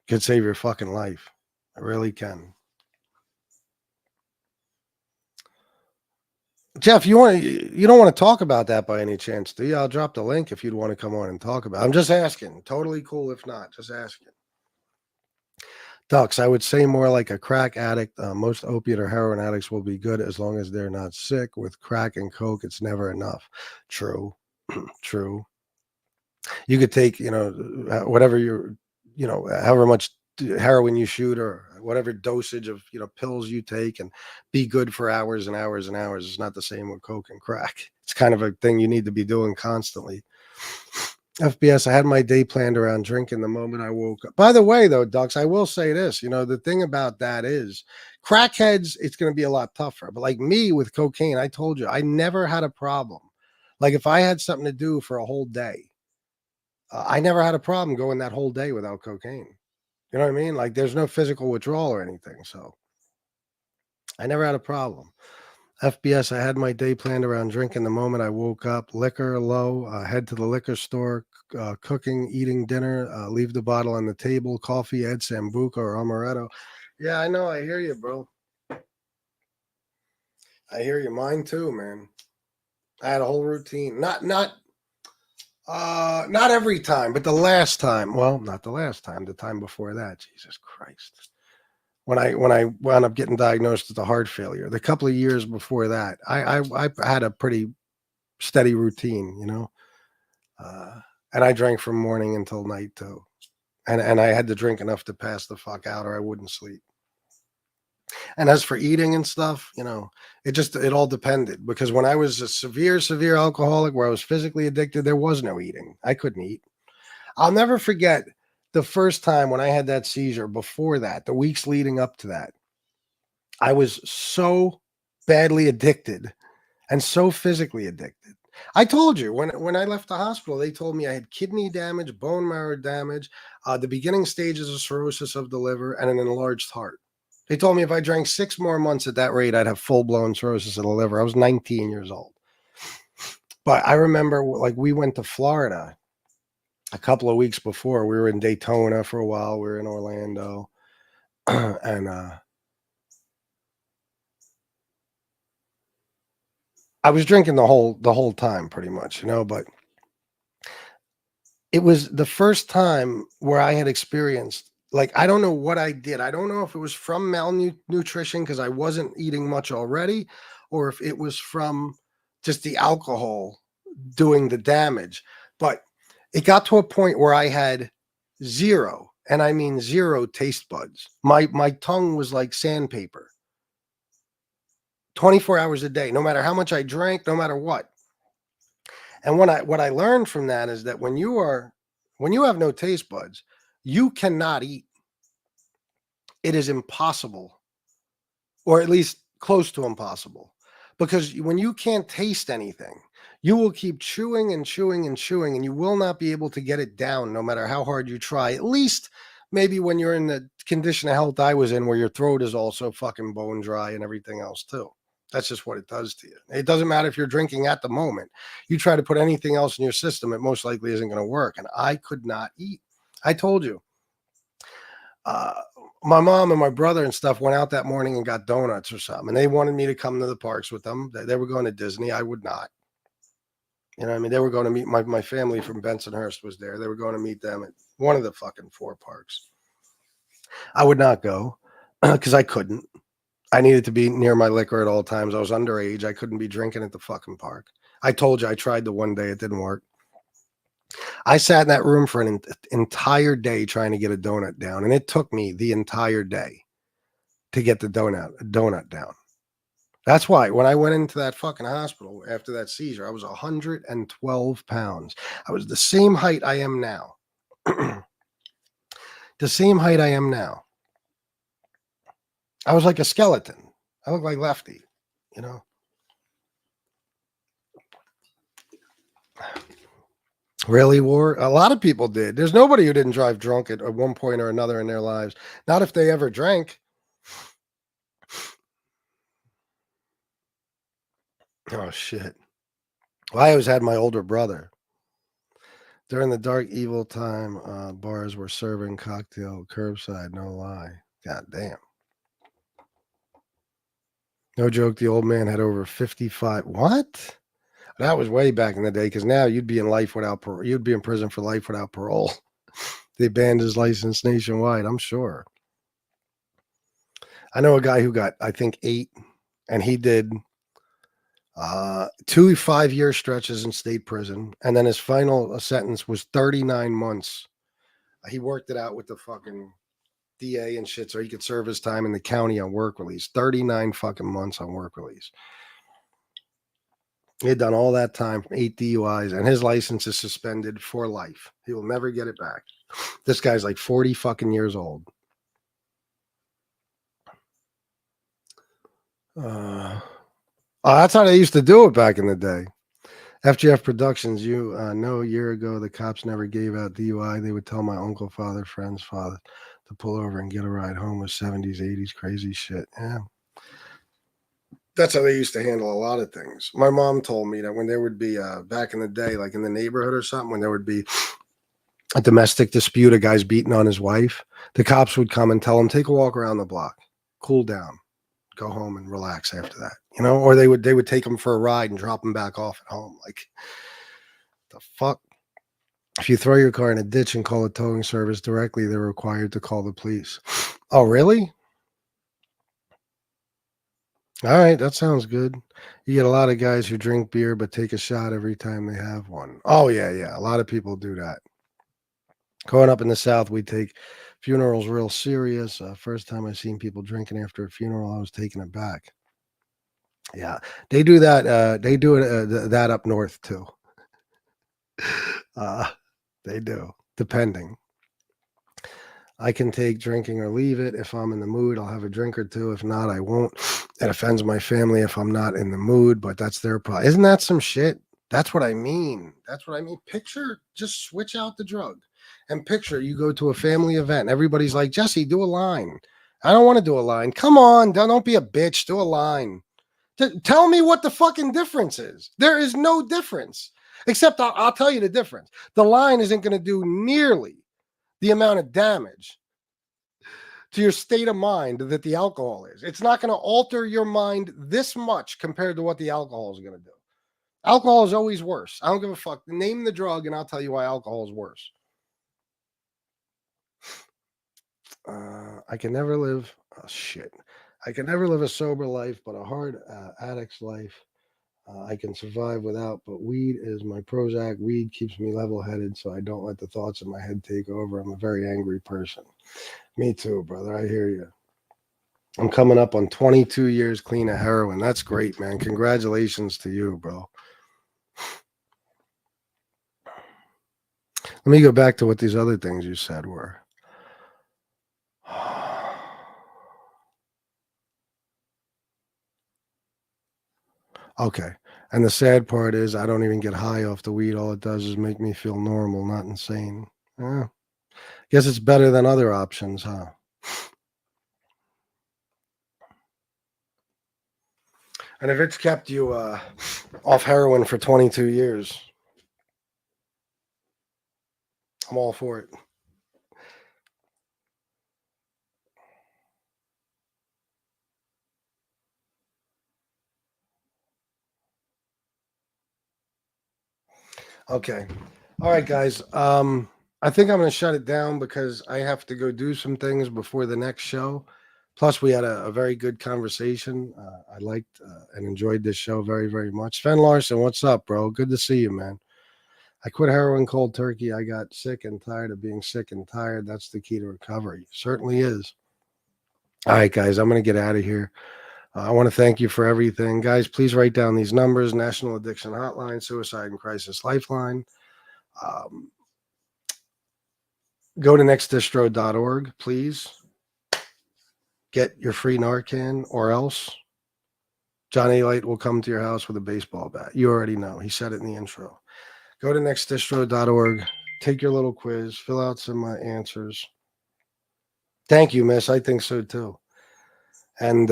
could save your fucking life. It really can. Jeff, you don't want to talk about that by any chance, do you? I'll drop the link if you'd want to come on and talk about it. I'm just asking. Totally cool if not. Just asking. Ducks, I would say more like a crack addict. Most opiate or heroin addicts will be good as long as they're not sick. With crack and coke, it's never enough. True. True. You could take, whatever however much heroin you shoot or whatever dosage of, pills you take and be good for hours and hours and hours. It's not the same with coke and crack. It's kind of a thing you need to be doing constantly. FBS, I had my day planned around drinking the moment I woke up. By the way, though, Ducks, I will say this, the thing about that is crackheads, it's going to be a lot tougher. But like me with cocaine, I told you, I never had a problem. Like if I had something to do for a whole day, I never had a problem going that whole day without cocaine. You know what I mean? Like there's no physical withdrawal or anything. So I never had a problem. FBS, I had my day planned around drinking the moment I woke up. Liquor low, head to the liquor store, cooking, eating dinner, leave the bottle on the table, coffee, Ed Sambuca or Amaretto. Yeah, I know. I hear you, bro. I hear you. Mine too, man. I had a whole routine. Not every time, but the last time. Well, not the last time. The time before that. Jesus Christ. When I wound up getting diagnosed with a heart failure, the couple of years before that, I had a pretty steady routine, and I drank from morning until night too, and I had to drink enough to pass the fuck out or I wouldn't sleep. And as for eating and stuff, it all depended, because when I was a severe alcoholic where I was physically addicted, there was no eating. I couldn't eat. I'll never forget the first time when I had that seizure. Before that, the weeks leading up to that, I was so badly addicted and so physically addicted. I told you when I left the hospital, they told me I had kidney damage, bone marrow damage, the beginning stages of cirrhosis of the liver, and an enlarged heart. They told me if I drank 6 more months at that rate, I'd have full-blown cirrhosis of the liver. I was 19 years old. But I remember, like, we went to Florida a couple of weeks before. We were in Daytona for a while. We were in Orlando. And I was drinking the whole time pretty much, but it was the first time where I had experienced, like, I don't know what I did. I don't know if it was from malnutrition because I wasn't eating much already, or if it was from just the alcohol doing the damage. But it got to a point where I had zero, and I mean zero taste buds. My tongue was like sandpaper. 24 hours a day, no matter how much I drank, no matter what. And what I learned from that is that when you have no taste buds, you cannot eat. It is impossible, or at least close to impossible, because when you can't taste anything, you will keep chewing and chewing and chewing, and you will not be able to get it down no matter how hard you try. At least maybe when you're in the condition of health I was in, where your throat is also fucking bone dry and everything else too. That's just what it does to you. It doesn't matter if you're drinking at the moment. You try to put anything else in your system, it most likely isn't going to work. And I could not eat. I told you. My mom and my brother and stuff went out that morning and got donuts or something. And they wanted me to come to the parks with them. They were going to Disney. I would not. You know what I mean? They were going to meet my family from Bensonhurst was there. They were going to meet them at one of the fucking 4 parks. I would not go because I couldn't. I needed to be near my liquor at all times. I was underage. I couldn't be drinking at the fucking park. I told you I tried the one day. It didn't work. I sat in that room for an entire day trying to get a donut down. And it took me the entire day to get the donut down. That's why when I went into that fucking hospital after that seizure, I was 112 pounds. I was the same height I am now. The same height I am now. I was like a skeleton. I look like Lefty, you know. Really, War? A lot of people did. There's nobody who didn't drive drunk at one point or another in their lives. Not if they ever drank. Oh, shit. Well, I always had my older brother. During the dark, evil time, bars were serving cocktail curbside, no lie. God damn. No joke, the old man had over 55. What? That was way back in the day, because now you'd be in life without parole. You'd be in prison for life without parole. They banned his license nationwide, I'm sure. I know a guy who got, I think, 8, and he did 2 5-year stretches in state prison, and then his final sentence was 39 months. He worked it out with the fucking DA and shit so he could serve his time in the county on work release. 39 fucking months on work release. He had done all that time from 8 DUIs, and his license is suspended for life. He will never get it back. This guy's like 40 fucking years old. That's how they used to do it back in the day. FGF Productions, you know, a year ago, the cops never gave out DUI. They would tell my uncle, father, friend's father to pull over and get a ride home with 70s, 80s, crazy shit. Yeah. That's how they used to handle a lot of things. My mom told me that when there would be, back in the day, like in the neighborhood or something, when there would be a domestic dispute, a guy's beating on his wife, the cops would come and tell him, take a walk around the block, cool down, go home and relax after that, you know, or they would take him for a ride and drop him back off at home. Like, the fuck? If you throw your car in a ditch and call a towing service directly, they're required to call the police. Oh, really? All right, that sounds good. You get a lot of guys who drink beer but take a shot every time they have one. Oh, yeah. A lot of people do that. Growing up in the South, we take funerals real serious. First time I seen people drinking after a funeral, I was taken aback. Yeah, they do that. They do it that up north too. They do, depending. I can take drinking or leave it. If I'm in the mood, I'll have a drink or two. If not, I won't. It offends my family if I'm not in the mood, but that's their problem. Isn't that some shit? That's what I mean. Picture, just switch out the drug. And picture, you go to a family event. And everybody's like, Jesse, do a line. I don't want to do a line. Come on, don't be a bitch. Do a line. Tell me what the fucking difference is. There is no difference. Except I'll tell you the difference. The line isn't going to do nearly the amount of damage to your state of mind that the alcohol is. It's not going to alter your mind this much compared to what the alcohol is going to do. Alcohol is always worse. I don't give a fuck. Name the drug and I'll tell you why alcohol is worse. I can never live a sober life, but a hard addict's life I can survive without. But weed is my Prozac. Weed keeps me level-headed, so I don't let the thoughts in my head take over. I'm a very angry person. Me too, brother. I hear you. I'm coming up on 22 years clean of heroin. That's great, man. Congratulations to you, bro. Let me go back to what these other things you said were. Okay. And the sad part is I don't even get high off the weed. All it does is make me feel normal, not insane. Yeah. Guess it's better than other options, huh? And if it's kept you off heroin for 22 years, I'm all for it. Okay. All right, guys. I think I'm going to shut it down because I have to go do some things before the next show. Plus, we had a very good conversation. I liked and enjoyed this show very, very much. Sven Larson, what's up, bro? Good to see you, man. I quit heroin cold turkey. I got sick and tired of being sick and tired. That's the key to recovery. Certainly is. All right, guys, I'm going to get out of here. I want to thank you for everything. Guys, please write down these numbers: National Addiction Hotline, Suicide and Crisis Lifeline. Go to nextdistro.org, please. Get your free Narcan, or else Johnny Light will come to your house with a baseball bat. You already know. He said it in the intro. Go to nextdistro.org. Take your little quiz. Fill out some answers. Thank you, miss. I think so, too. And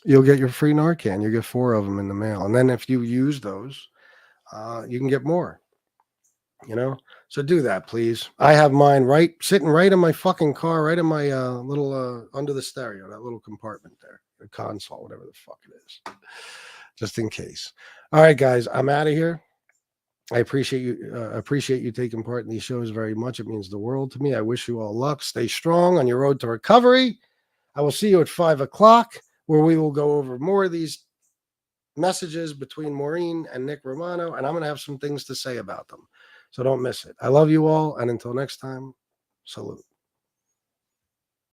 you'll get your free Narcan. You'll get 4 of them in the mail. And then if you use those, you can get more. You know? So do that, please. I have mine sitting right in my fucking car, right in my little under the stereo, that little compartment there, the console, whatever the fuck it is, just in case. All right, guys, I'm out of here. I appreciate you taking part in these shows very much. It means the world to me. I wish you all luck. Stay strong on your road to recovery. I will see you at 5:00, where we will go over more of these messages between Maureen and Nick Romano, and I'm going to have some things to say about them. So don't miss it. I love you all, and until next time, salute.